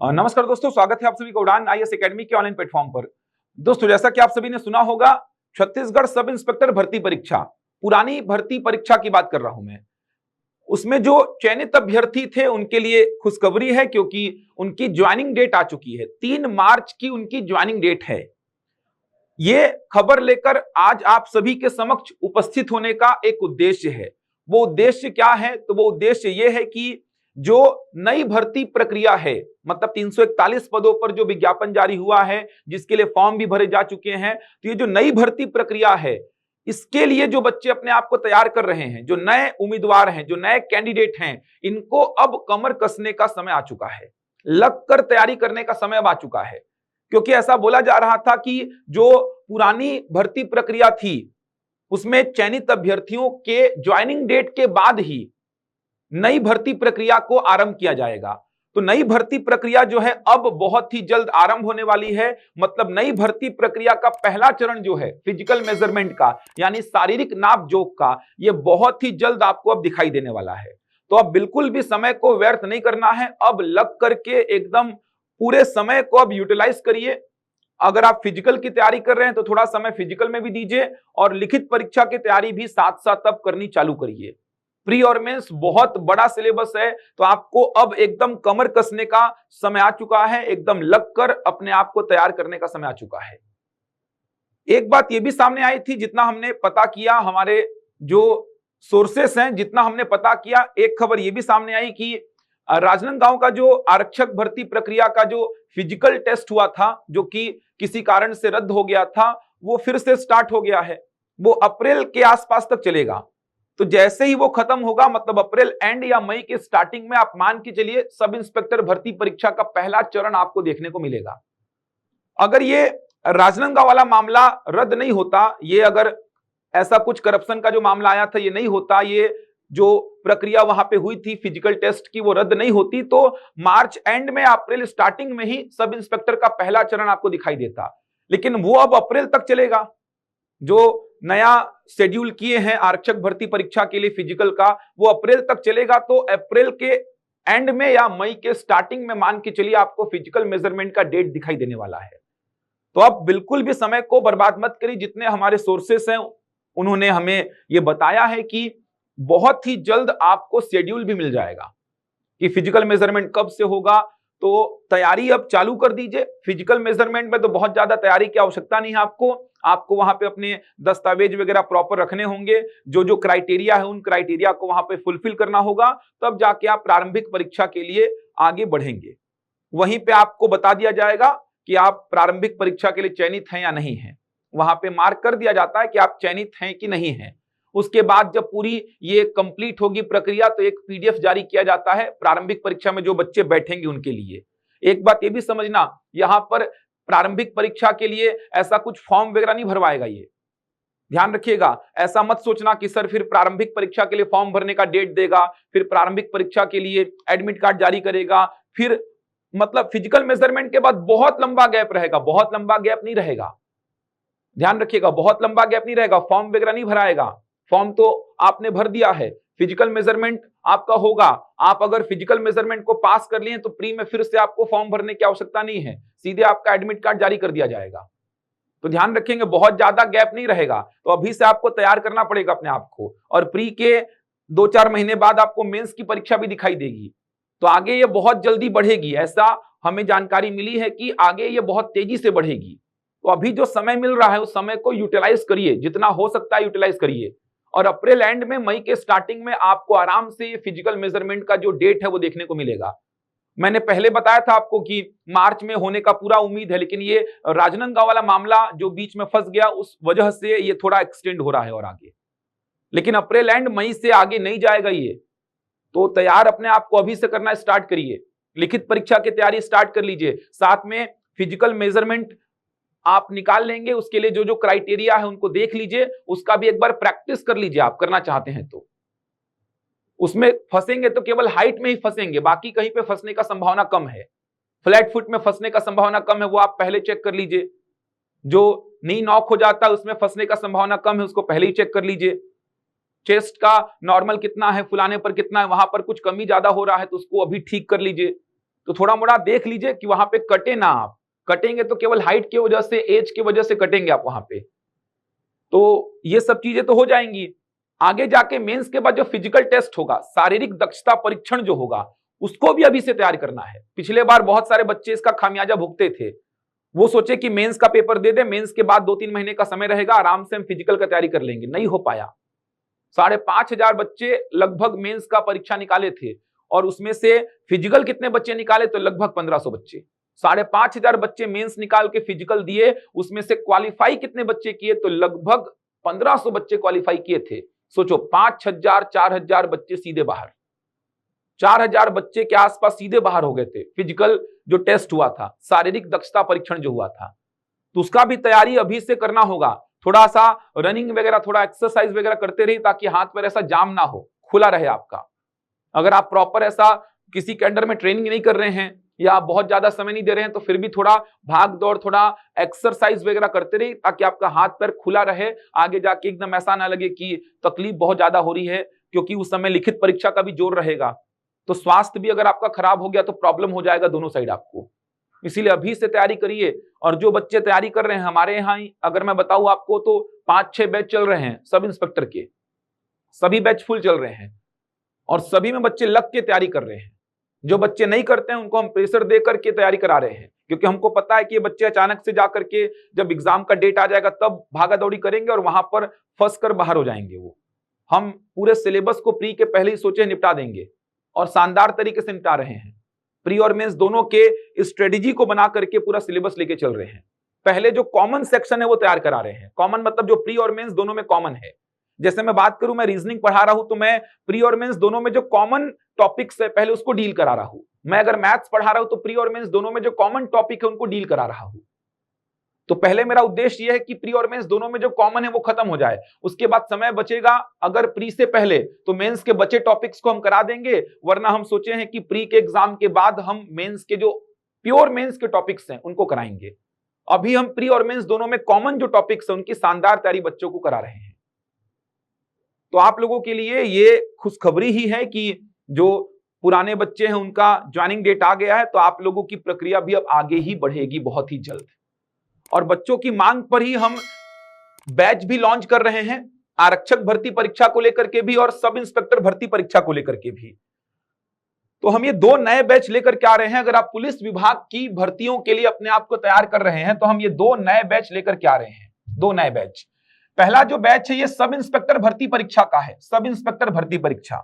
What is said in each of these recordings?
नमस्कार दोस्तों, स्वागत है आप सभी का उड़ान आईएएस एकेडमी के ऑनलाइन प्लेटफॉर्म पर। दोस्तों, जैसा कि आप सभी ने सुना होगा, छत्तीसगढ़ सब इंस्पेक्टर भर्ती परीक्षा, पुरानी भर्ती परीक्षा की बात कर रहा हूं मैं। उसमें जो चयनित अभ्यर्थी थे उनके लिए खुशखबरी है, क्योंकि उनकी ज्वाइनिंग डेट आ चुकी है। 3 मार्च की उनकी ज्वाइनिंग डेट है। ये खबर लेकर आज आप सभी के समक्ष उपस्थित होने का एक उद्देश्य है। वो उद्देश्य क्या है? तो वो उद्देश्य ये है कि जो नई भर्ती प्रक्रिया है, मतलब 341 पदों पर जो विज्ञापन जारी हुआ है, जिसके लिए फॉर्म भी भरे जा चुके हैं, तो ये जो नई भर्ती प्रक्रिया है, इसके लिए जो बच्चे अपने आप को तैयार कर रहे हैं, जो नए उम्मीदवार हैं, जो नए कैंडिडेट हैं, इनको अब कमर कसने का समय आ चुका है, लगकर तैयारी करने का समय अब आ चुका है। क्योंकि ऐसा बोला जा रहा था कि जो पुरानी भर्ती प्रक्रिया थी, उसमें चयनित अभ्यर्थियों के ज्वाइनिंग डेट के बाद ही नई भर्ती प्रक्रिया को आरंभ किया जाएगा। तो नई भर्ती प्रक्रिया जो है अब बहुत ही जल्द आरंभ होने वाली है। मतलब नई भर्ती प्रक्रिया का पहला चरण जो है फिजिकल मेजरमेंट का, यानी शारीरिक नाप जोख का, यह बहुत ही जल्द आपको अब दिखाई देने वाला है। तो अब बिल्कुल भी समय को व्यर्थ नहीं करना है, अब लग करके एकदम पूरे समय को अब यूटिलाइज करिए। अगर आप फिजिकल की तैयारी कर रहे हैं तो थोड़ा समय फिजिकल में भी दीजिए, और लिखित परीक्षा की तैयारी भी साथ साथ अब करनी चालू करिए। प्री और मेंस बहुत बड़ा सिलेबस है, तो आपको अब एकदम कमर कसने का समय आ चुका है, एकदम लगकर अपने आप को तैयार करने का समय आ चुका है। एक बात यह भी सामने आई थी, जितना हमने पता किया, हमारे जो सोर्सेस हैं, जितना हमने पता किया, एक खबर यह भी सामने आई कि राजनांदगांव का जो आरक्षक भर्ती प्रक्रिया का जो फिजिकल टेस्ट हुआ था, जो कि किसी कारण से रद्द हो गया था, वो फिर से स्टार्ट हो गया है। वो अप्रैल के आसपास तक चलेगा। तो जैसे ही वो खत्म होगा, मतलब अप्रैल एंड या मई के स्टार्टिंग में, आप मान के चलिए सब इंस्पेक्टर भर्ती परीक्षा का पहला चरण आपको देखने को मिलेगा। अगर ये राजनांदगांव वाला मामला रद्द नहीं होता, ये अगर ऐसा कुछ करप्शन का जो मामला आया था ये नहीं होता, ये जो प्रक्रिया वहां पे हुई थी फिजिकल टेस्ट की वो रद्द नहीं होती, तो मार्च एंड में अप्रैल स्टार्टिंग में ही सब इंस्पेक्टर का पहला चरण आपको दिखाई देता। लेकिन वो अब अप्रैल तक चलेगा। जो नया शेड्यूल किए हैं आरक्षक भर्ती परीक्षा के लिए फिजिकल का, वो अप्रैल तक चलेगा। तो अप्रैल के एंड में या मई के स्टार्टिंग में मान के चलिए आपको फिजिकल मेजरमेंट का डेट दिखाई देने वाला है। तो आप बिल्कुल भी समय को बर्बाद मत करिए। जितने हमारे सोर्सेस हैं उन्होंने हमें यह बताया है कि बहुत ही जल्द आपको शेड्यूल भी मिल जाएगा कि फिजिकल मेजरमेंट कब से होगा। तो तैयारी अब चालू कर दीजिए। फिजिकल मेजरमेंट में तो बहुत ज्यादा तैयारी की आवश्यकता नहीं है आपको वहां पे अपने दस्तावेज वगैरह प्रॉपर रखने होंगे। जो जो क्राइटेरिया है उन क्राइटेरिया को वहां पे फुलफिल करना होगा, तब जाके आप प्रारंभिक परीक्षा के लिए आगे बढ़ेंगे। वहीं पे आपको बता दिया जाएगा कि आप प्रारंभिक परीक्षा के लिए चयनित हैं या नहीं है। वहां पे मार्क कर दिया जाता है कि आप चयनित हैं कि नहीं है। उसके बाद जब पूरी ये कंप्लीट होगी प्रक्रिया, तो एक पीडीएफ जारी किया जाता है प्रारंभिक परीक्षा में जो बच्चे बैठेंगे उनके लिए। एक बात ये भी समझना, यहां पर प्रारंभिक परीक्षा के लिए ऐसा कुछ फॉर्म वगैरह नहीं भरवाएगा। ये ध्यान रखिएगा। ऐसा मत सोचना कि सर फिर प्रारंभिक परीक्षा के लिए फॉर्म भरने का डेट देगा, फिर प्रारंभिक परीक्षा के लिए एडमिट कार्ड जारी करेगा, फिर मतलब फिजिकल मेजरमेंट के बाद बहुत लंबा गैप रहेगा। बहुत लंबा गैप नहीं रहेगा, ध्यान रखिएगा, बहुत लंबा गैप नहीं रहेगा। फॉर्म वगैरह नहीं भराएगा। फॉर्म तो आपने भर दिया है, फिजिकल मेजरमेंट आपका होगा। आप अगर फिजिकल मेजरमेंट को पास कर लिए तो प्री में फिर से आपको फॉर्म भरने की आवश्यकता नहीं है, सीधे आपका एडमिट कार्ड जारी कर दिया जाएगा। तो ध्यान रखेंगे, बहुत ज्यादा गैप नहीं रहेगा। तो अभी से आपको तैयार करना पड़ेगा अपने आप को। और प्री के 2-4 महीने बाद आपको मेंस की परीक्षा भी दिखाई देगी। तो आगे ये बहुत जल्दी बढ़ेगी, ऐसा हमें जानकारी मिली है कि आगे ये बहुत तेजी से बढ़ेगी। तो अभी जो समय मिल रहा है उस समय को यूटिलाइज करिए, जितना हो सकता है यूटिलाइज करिए। और अप्रैल एंड में मई के स्टार्टिंग में आपको आराम से फिजिकल मेजरमेंट का जो डेट है वो देखने को मिलेगा। मैंने पहले बताया था आपको कि मार्च में होने का पूरा उम्मीद है, लेकिन ये राजनांदगांव वाला मामला जो बीच में फंस गया उस वजह से ये थोड़ा एक्सटेंड हो रहा है और आगे। लेकिन अप्रैल एंड मई से आगे नहीं जाएगा ये। तो तैयार अपने आप को अभी से करना स्टार्ट करिए। लिखित परीक्षा की तैयारी स्टार्ट कर लीजिए, साथ में फिजिकल मेजरमेंट आप निकाल लेंगे। उसके लिए जो जो क्राइटेरिया है उनको देख लीजिए, उसका भी एक बार प्रैक्टिस कर लीजिए आप करना चाहते हैं तो। उसमें फंसेंगे तो केवल हाइट में ही फंसेंगे, बाकी कहीं पे फंसने का संभावना कम है। फ्लैट फुट में फंसने का संभावना कम है, वो आप पहले चेक कर लीजिए। जो नी नॉक हो जाता है उसमें फंसने का संभावना कम है, उसको पहले ही चेक कर लीजिए। चेस्ट का नॉर्मल कितना है, फुलाने पर कितना है, वहां पर कुछ कमी ज्यादा हो रहा है तो उसको अभी ठीक कर लीजिए। तो थोड़ा मोड़ा देख लीजिए कि वहां पे कटे ना आप। कटेंगे तो केवल हाइट की वजह से, एज की वजह से कटेंगे आप वहां पे। तो ये सब चीजें तो हो जाएंगी। आगे जाके मेंस के बाद जो फिजिकल टेस्ट होगा, शारीरिक दक्षता परीक्षण जो होगा, उसको भी अभी से तैयार करना है। पिछले बार बहुत सारे बच्चे इसका खामियाजा भुगते थे। वो सोचे कि मेंस का पेपर दे दे, मेंस के बाद 2-3 महीने का समय रहेगा, आराम से हम फिजिकल का तैयारी कर लेंगे। नहीं हो पाया। 5,500 बच्चे लगभग मेंस का परीक्षा निकाले थे, और उसमें से फिजिकल कितने बच्चे निकाले? तो लगभग 1500 बच्चे। 5,500 बच्चे मेंस निकाल के फिजिकल दिए, उसमें से क्वालिफाई कितने बच्चे किए? तो लगभग 1500 बच्चे क्वालिफाई किए थे। सोचो, 5,000 4,000 बच्चे सीधे बाहर, 4,000 बच्चे के आसपास सीधे बाहर हो गए थे। फिजिकल जो टेस्ट हुआ था, शारीरिक दक्षता परीक्षण जो हुआ था, तो उसका भी तैयारी अभी से करना होगा। थोड़ा सा रनिंग वगैरह, थोड़ा एक्सरसाइज वगैरह करते रहिए, ताकि हाथ पैर ऐसा जाम ना हो, खुला रहे आपका। अगर आप प्रॉपर ऐसा किसी के अंडर में ट्रेनिंग नहीं कर रहे हैं, या आप बहुत ज्यादा समय नहीं दे रहे हैं, तो फिर भी थोड़ा भाग दौड़, थोड़ा एक्सरसाइज वगैरह करते रहिए, ताकि आपका हाथ पैर खुला रहे। आगे जाके एकदम ऐसा ना लगे कि तकलीफ बहुत ज्यादा हो रही है, क्योंकि उस समय लिखित परीक्षा का भी जोर रहेगा। तो स्वास्थ्य भी अगर आपका खराब हो गया तो प्रॉब्लम हो जाएगा दोनों साइड आपको। इसीलिए अभी से तैयारी करिए। और जो बच्चे तैयारी कर रहे हैं हमारे यहाँ ही, अगर मैं बताऊं आपको, तो 5-6 बैच चल रहे हैं सब इंस्पेक्टर के। सभी बैच फुल चल रहे हैं, और सभी में बच्चे लग के तैयारी कर रहे हैं। जो बच्चे नहीं करते हैं उनको हम प्रेशर दे करके तैयारी करा रहे हैं, क्योंकि हमको पता है कि ये बच्चे अचानक से जाकर के जब एग्जाम का डेट आ जाएगा तब भागा दौड़ी करेंगे, और वहां पर फंस कर बाहर हो जाएंगे। वो हम पूरे सिलेबस को प्री के पहले ही सोचे निपटा देंगे, और शानदार तरीके से निपटा रहे हैं। प्री और मेंस दोनों के स्ट्रेटेजी को बना करके पूरा सिलेबस लेके चल रहे हैं। पहले जो कॉमन सेक्शन है वो तैयार करा रहे हैं। कॉमन मतलब जो प्री और मेंस दोनों में कॉमन है। जैसे मैं बात करूं, मैं रीजनिंग पढ़ा रहा हूं, तो मैं प्री और मेंस दोनों में जो कॉमन टॉपिक्स है पहले उसको डील करा रहा हूं। मैं अगर मैथ्स पढ़ा रहा हूं तो प्री और मेंस दोनों में जो कॉमन टॉपिक है उनको डील करा रहा हूं। तो पहले मेरा उद्देश्य यह है कि प्री और मेंस दोनों में जो कॉमन है वो खत्म हो जाए। उसके बाद समय बचेगा, अगर प्री से पहले, तो मेंस के बचे टॉपिक्स को हम करा देंगे। वरना हम सोचे हैं कि प्री के एग्जाम के बाद हम मेंस के जो प्योर मेंस के टॉपिक्स हैं उनको कराएंगे। अभी हम प्री और मेंस दोनों में कॉमन जो टॉपिक्स है उनकी शानदार तैयारी बच्चों को करा रहे हैं। तो आप लोगों के लिए ये खुशखबरी ही है कि जो पुराने बच्चे हैं उनका ज्वाइनिंग डेट आ गया है, तो आप लोगों की प्रक्रिया भी अब आगे ही बढ़ेगी बहुत ही जल्द। और बच्चों की मांग पर ही हम बैच भी लॉन्च कर रहे हैं, आरक्षक भर्ती परीक्षा को लेकर के भी और सब इंस्पेक्टर भर्ती परीक्षा को लेकर के भी। तो हम ये 2 नए बैच लेकर के आ रहे हैं। अगर आप पुलिस विभाग की भर्तियों के लिए अपने आप को तैयार कर रहे हैं, तो हम ये 2 नए बैच लेकर के आ रहे हैं। 2 नए बैच। पहला जो बैच है ये सब इंस्पेक्टर भर्ती परीक्षा का है। सब इंस्पेक्टर भर्ती परीक्षा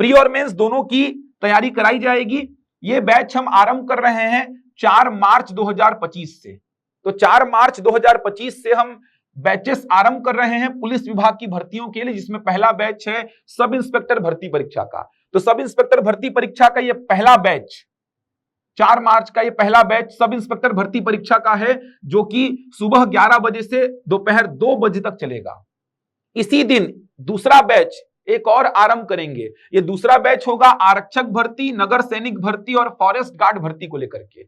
प्री और मेंस दोनों की तैयारी कराई जाएगी। ये बैच हम आरंभ कर रहे हैं 4 मार्च 2025 से। तो 4 मार्च 2025 से हम बैचेस आरंभ कर रहे हैं पुलिस विभाग की भर्तियों के लिए, जिसमें पहला बैच है सब इंस्पेक्टर भर्ती परीक्षा का। तो सब इंस्पेक्टर भर्ती परीक्षा का ये पहला बैच, 4 मार्च का ये पहला बैच सब इंस्पेक्टर भर्ती परीक्षा का है, जो कि सुबह 11 बजे से दोपहर 2 बजे तक चलेगा। इसी दिन दूसरा बैच एक और आरंभ करेंगे। ये दूसरा बैच होगा आरक्षक भर्ती, नगर सैनिक भर्ती और फॉरेस्ट गार्ड भर्ती को लेकर के।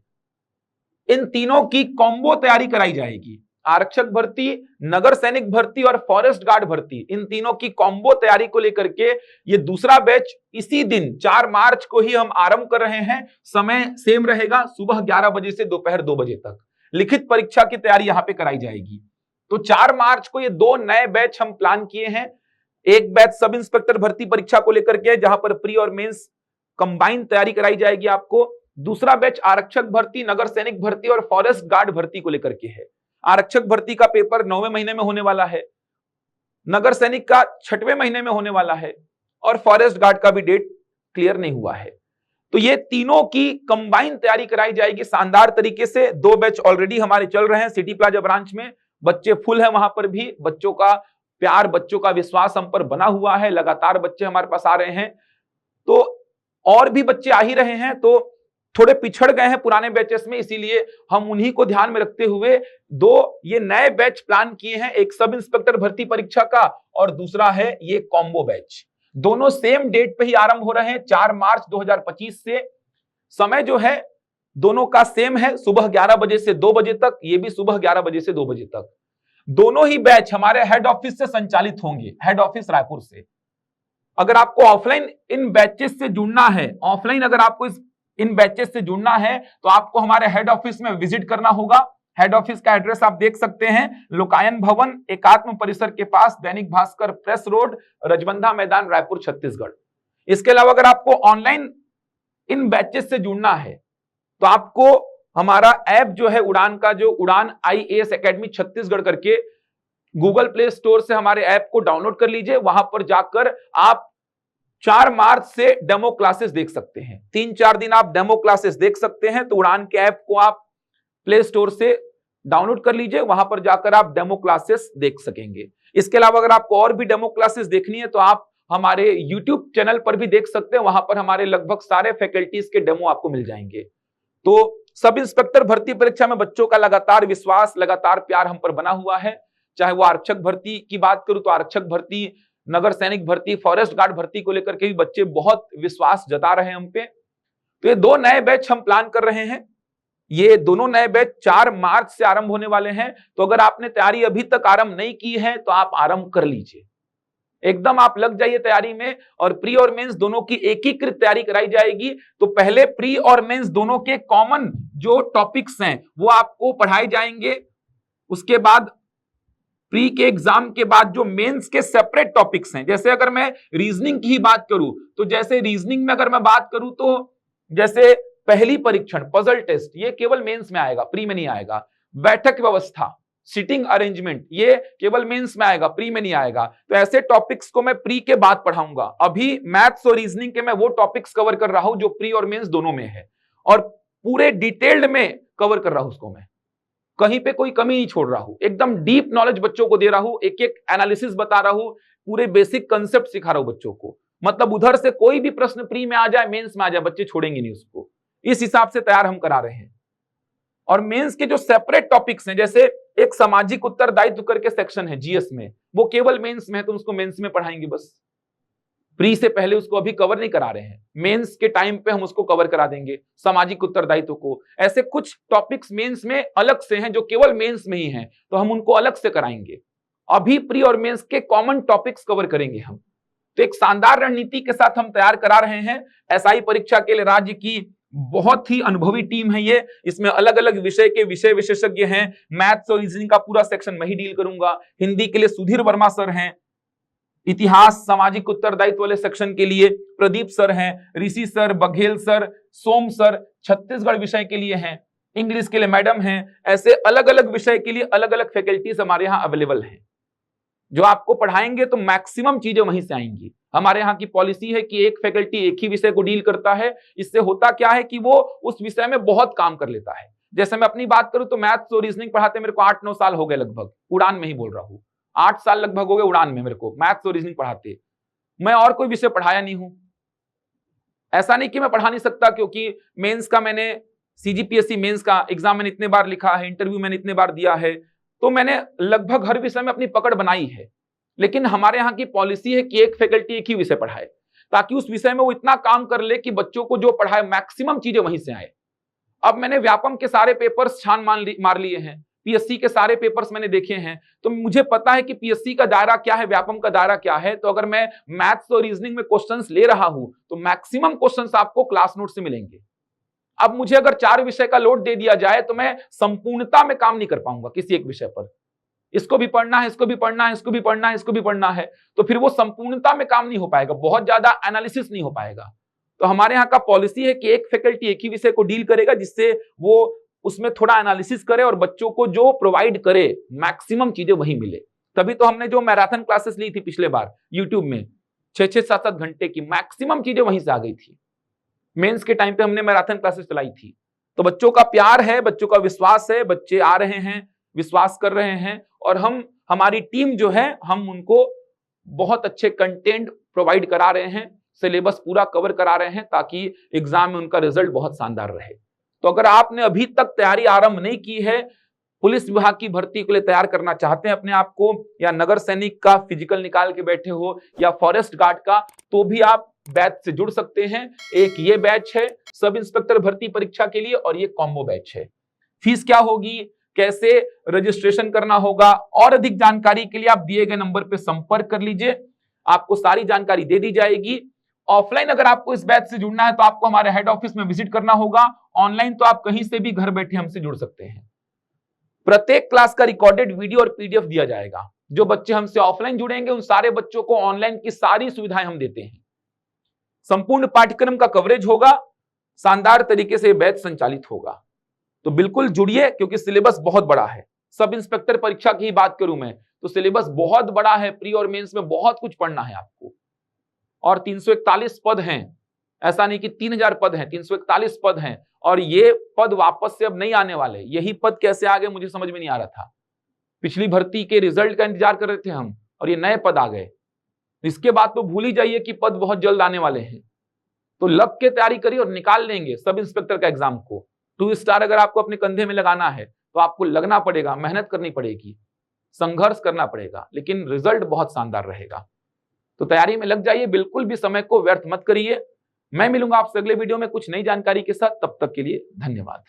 इन तीनों की कॉम्बो तैयारी कराई जाएगी। आरक्षक भर्ती, नगर सैनिक भर्ती और फॉरेस्ट गार्ड भर्ती, इन तीनों की कॉम्बो तैयारी को लेकर के ये दूसरा बैच इसी दिन 4 मार्च को ही हम आरंभ कर रहे हैं। समय सेम रहेगा, सुबह 11 बजे से दोपहर 2 बजे तक। लिखित परीक्षा की तैयारी यहां पे कराई जाएगी। तो 4 मार्च को ये 2 नए बैच हम प्लान किए हैं। एक बैच सब इंस्पेक्टर भर्ती परीक्षा को लेकर के, जहां पर प्री और मेंस कंबाइन तैयारी कराई जाएगी आपको। दूसरा बैच आरक्षक भर्ती, नगर सैनिक भर्ती और फॉरेस्ट गार्ड भर्ती को लेकर के है। आरक्षक भर्ती का पेपर 9वें महीने में होने वाला है, नगर सैनिक का 6वें महीने में होने वाला है, और फॉरेस्ट गार्ड का भी डेट क्लियर नहीं हुआ है। तो ये तीनों की कंबाइन तैयारी कराई जाएगी शानदार तरीके से। 2 बैच ऑलरेडी हमारे चल रहे हैं सिटी प्लाजा ब्रांच में, बच्चे फुल है वहां पर भी। बच्चों का प्यार, बच्चों का विश्वास हम पर बना हुआ है, लगातार बच्चे हमारे पास आ रहे हैं। तो और भी बच्चे आ ही रहे हैं, तो थोड़े पिछड़ गए हैं पुराने बैचेस में, इसीलिए हम उन्हीं को ध्यान में रखते हुए 2 ये नए बैच प्लान किए हैं। एक सब इंस्पेक्टर भर्ती परीक्षा का और दूसरा है ये कॉम्बो बैच। दोनों सेम डेट पे ही आरंभ हो रहे हैं, 4 मार्च 2025 से। समय जो है दोनों का सेम है, सुबह 11 बजे से 2 बजे तक। ये भी सुबह 11 बजे से 2 बजे तक। दोनों ही बैच हमारे हेड ऑफिस से संचालित होंगे, हेड ऑफिस रायपुर से। अगर आपको ऑफलाइन इन बैचेस से जुड़ना है, ऑफलाइन अगर आपको इन बैचेस से जुड़ना है तो आपको हमारे हेड ऑफिस में विजिट करना होगा। हेड ऑफिस का एड्रेस आप देख सकते हैं, लोकायन भवन, एकात्म परिसर के पास, दैनिक भास्कर प्रेस रोड, रजबंधा मैदान, रायपुर, छत्तीसगढ़। इसके अलावा अगर आपको ऑनलाइन इन बैचेस से जुड़ना है तो आपको हमारा ऐप जो है उड़ान का, जो उड़ान IAS एकेडमी छत्तीसगढ़ करके गूगल प्ले स्टोर से हमारे ऐप को डाउनलोड कर लीजिए। वहां पर जाकर आप 4 मार्च से डेमो क्लासेस देख सकते हैं, 3-4 दिन आप डेमो क्लासेस देख सकते हैं। तो उड़ान के ऐप को आप प्ले स्टोर से डाउनलोड कर लीजिए, वहां पर जाकर आप डेमो क्लासेस देख सकेंगे। इसके अलावा अगर आपको और भी डेमो क्लासेस देखनी है तो आप हमारे यूट्यूब चैनल पर भी देख सकते हैं, वहां पर हमारे लगभग सारे फैकल्टीज के डेमो आपको मिल जाएंगे। तो सब इंस्पेक्टर भर्ती परीक्षा में बच्चों का लगातार विश्वास, लगातार प्यार हम पर बना हुआ है। चाहे वो आरक्षक भर्ती की बात करूं तो आरक्षक भर्ती, नगर सैनिक भर्ती, फॉरेस्ट गार्ड भर्ती को लेकर के भी बच्चे बहुत विश्वास जता रहे हैं हम पे। तो ये 2 नए बैच हम प्लान कर रहे हैं। ये दोनों नए बैच 4 मार्च से आरंभ होने वाले हैं। तो अगर आपने तैयारी अभी तक आरंभ नहीं की है तो आप आरंभ कर लीजिए, एकदम आप लग जाइए तैयारी में। और प्री और मेंस दोनों की एकीकृत तैयारी कराई जाएगी। तो पहले प्री और मेंस दोनों के कॉमन जो टॉपिक्स हैं वो आपको पढ़ाए जाएंगे। उसके बाद प्री के एग्जाम के बाद जो मेंस के सेपरेट टॉपिक्स हैं, जैसे अगर मैं रीजनिंग की ही बात करूं तो जैसे रीजनिंग में अगर मैं बात करूं तो जैसे पहली परीक्षण पजल टेस्ट, ये केवल मेंस में आएगा, प्री में नहीं आएगा। बैठक व्यवस्था, सिटिंग अरेंजमेंट, ये केवल मेंस में आएगा, प्री में नहीं आएगा। तो ऐसे टॉपिक्स को मैं प्री के बाद पढ़ाऊंगा। अभी मैथ्स और रीजनिंग के मैं वो टॉपिक्स कवर कर रहा हूं जो प्री और मेंस दोनों में है, और पूरे डिटेल्ड में कवर कर रहा हूं उसको मैं, कहीं पे कोई कमी नहीं छोड़ रहा हूं, एकदम डीप नॉलेज बच्चों को दे रहा हूं, एक एक एनालिसिस बता रहा हूं, पूरे बेसिक कंसेप्ट सिखा रहा हूं बच्चों को। मतलब उधर से कोई भी प्रश्न प्री में आ जाए, मेंस में आ जाए, बच्चे छोड़ेंगे नहीं उसको। इस हिसाब से तैयार हम करा रहे हैं। और मेंस के जो सेपरेट टॉपिक्स हैं, जैसे एक सामाजिक उत्तरदायित्व करके सेक्शन है जीएस में, वो केवल मेंस में है तो उसको मेंस में पढ़ाएंगे बस। प्री से पहले उसको अभी कवर नहीं करा रहे हैं, मेंस के टाइम पे हम उसको कवर करा देंगे सामाजिक उत्तरदायित्व को। ऐसे कुछ टॉपिक्स मेंस में अलग से हैं जो केवल मेंस में ही हैं, तो हम उनको अलग से कराएंगे। अभी प्री और मेंस के कॉमन टॉपिक्स कवर करेंगे हम। तो एक शानदार रणनीति के साथ हम तैयार करा रहे हैं। एसआई परीक्षा के लिए राज्य की बहुत ही अनुभवी टीम है ये। इसमें अलग अलग विषय के विषय विशेषज्ञ हैं। मैथ्स और रीजनिंग का पूरा सेक्शन मैं ही डील करूंगा। हिंदी के लिए सुधीर वर्मा सर हैं, इतिहास सामाजिक उत्तरदायित्व वाले सेक्शन के लिए प्रदीप सर हैं, ऋषि सर, बघेल सर, सोम सर छत्तीसगढ़ विषय के लिए हैं, इंग्लिश के लिए मैडम हैं। ऐसे अलग अलग विषय के लिए अलग अलग फैकल्टीज हमारे यहाँ अवेलेबल हैं जो आपको पढ़ाएंगे। तो मैक्सिमम चीजें वहीं से आएंगी। हमारे यहाँ की पॉलिसी है कि एक फैकल्टी एक ही विषय को डील करता है। इससे होता क्या है कि वो उस विषय में बहुत काम कर लेता है। जैसे मैं अपनी बात करूं तो मैथ्स और रीजनिंग पढ़ाते मेरे को 8-9 साल हो गए लगभग, उड़ान में ही बोल रहा हूं, 8 साल लगभग हो गए उड़ान में मेरे को मैथ्स और रीजनिंग पढ़ाते। मैं और कोई विषय पढ़ाया नहीं हूं। ऐसा नहीं कि मैं पढ़ा नहीं सकता, क्योंकि मेंस का मैंने CGPSC मेंस का एग्जाम मैंने इतने बार लिखा है, इंटरव्यू मैंने इतने बार दिया है, तो मैंने लगभग हर विषय में अपनी पकड़ बनाई है। लेकिन हमारे यहाँ की पॉलिसी है कि एक फैकल्टी एक ही विषय पढ़ाए, ताकि उस विषय में वो इतना काम कर ले कि बच्चों को जो पढ़ाए मैक्सिमम चीजें वहीं से आए। अब मैंने व्यापम के सारे पेपर्स छान मार लिए हैं, PSC के सारे पेपर्स मैंने देखे हैं, तो मुझे पता है कि PSC का दायरा क्या है, व्यापम का दायरा क्या है। तो अगर मैं मैथ्स और रीजनिंग में क्वेश्चंस ले रहा हूं तो मैक्सिमम क्वेश्चंस आपको क्लास नोट से मिलेंगे। अब मुझे अगर 4 विषय का लोड दे दिया जाए तो मैं संपूर्णता में काम नहीं कर पाऊंगा किसी एक विषय पर। इसको भी पढ़ना है, इसको भी पढ़ना है, इसको भी पढ़ना है, इसको भी पढ़ना है, तो फिर वो संपूर्णता में काम नहीं हो पाएगा, बहुत ज्यादा एनालिसिस नहीं हो पाएगा। तो हमारे यहाँ का पॉलिसी है कि एक फैकल्टी एक ही विषय को डील करेगा, जिससे वो उसमें थोड़ा एनालिसिस करे और बच्चों को जो प्रोवाइड करे मैक्सिमम चीजें वही मिले। तभी तो हमने जो मैराथन क्लासेस ली थी पिछले बार यूट्यूब में 6-6, 7-7 घंटे की, मैक्सिमम चीजें वहीं से आ गई थी। मेंस के टाइम पे हमने मैराथन क्लासेस चलाई थी। तो बच्चों का प्यार है, बच्चों का विश्वास है, बच्चे आ रहे हैं, विश्वास कर रहे हैं, और हमारी टीम जो है हम उनको बहुत अच्छे कंटेंट प्रोवाइड करा रहे हैं, सिलेबस पूरा कवर करा रहे हैं, ताकि एग्जाम में उनका रिजल्ट बहुत शानदार रहे। तो अगर आपने अभी तक तैयारी आरंभ नहीं की है, पुलिस विभाग की भर्ती के लिए तैयार करना चाहते हैं अपने आप को, या नगर सैनिक का फिजिकल निकाल के बैठे हो, या फॉरेस्ट गार्ड का, तो भी आप बैच से जुड़ सकते हैं। एक ये बैच है सब इंस्पेक्टर भर्ती परीक्षा के लिए, और ये कॉम्बो बैच है। फीस क्या होगी, कैसे रजिस्ट्रेशन करना होगा, और अधिक जानकारी के लिए आप दिए गए नंबर पर संपर्क कर लीजिए, आपको सारी जानकारी दे दी जाएगी। ऑफलाइन अगर आपको इस बैच से जुड़ना है तो आपको हमारे हेड ऑफिस में विजिट करना होगा। ऑनलाइन तो आप कहीं से भी घर बैठे हमसे जुड़ सकते हैं। प्रत्येक क्लास का रिकॉर्डेड वीडियो और पीडीएफ दिया जाएगा। जो बच्चे हमसे ऑफलाइन जुड़ेंगे उन सारे बच्चों को ऑनलाइन की सारी सुविधाएं हम देते हैं। संपूर्ण पाठ्यक्रम का कवरेज होगा, शानदार तरीके से बैच संचालित होगा। तो बिल्कुल जुड़िए, क्योंकि सिलेबस बहुत बड़ा है। सब इंस्पेक्टर परीक्षा की ही बात करूं मैं तो सिलेबस बहुत बड़ा है। प्री और मेंस में बहुत कुछ पढ़ना है आपको। और 341 पद हैं, ऐसा नहीं कि 3000 पद हैं, 341 पद हैं। और ये पद वापस से अब नहीं आने वाले। यही पद कैसे आ गए मुझे समझ में नहीं आ रहा था। पिछली भर्ती के रिजल्ट का इंतजार कर रहे थे हम, और ये नए पद आ गए। इसके बाद तो भूल ही जाइए कि पद बहुत जल्द आने वाले हैं। तो लग के तैयारी करिए और निकाल लेंगे सब इंस्पेक्टर का एग्जाम को। 2 स्टार अगर आपको अपने कंधे में लगाना है तो आपको लगना पड़ेगा, मेहनत करनी पड़ेगी, संघर्ष करना पड़ेगा, लेकिन रिजल्ट बहुत शानदार रहेगा। तो तैयारी में लग जाइए, बिल्कुल भी समय को व्यर्थ मत करिए। मैं मिलूंगा आपसे अगले वीडियो में कुछ नई जानकारी के साथ। तब तक के लिए धन्यवाद।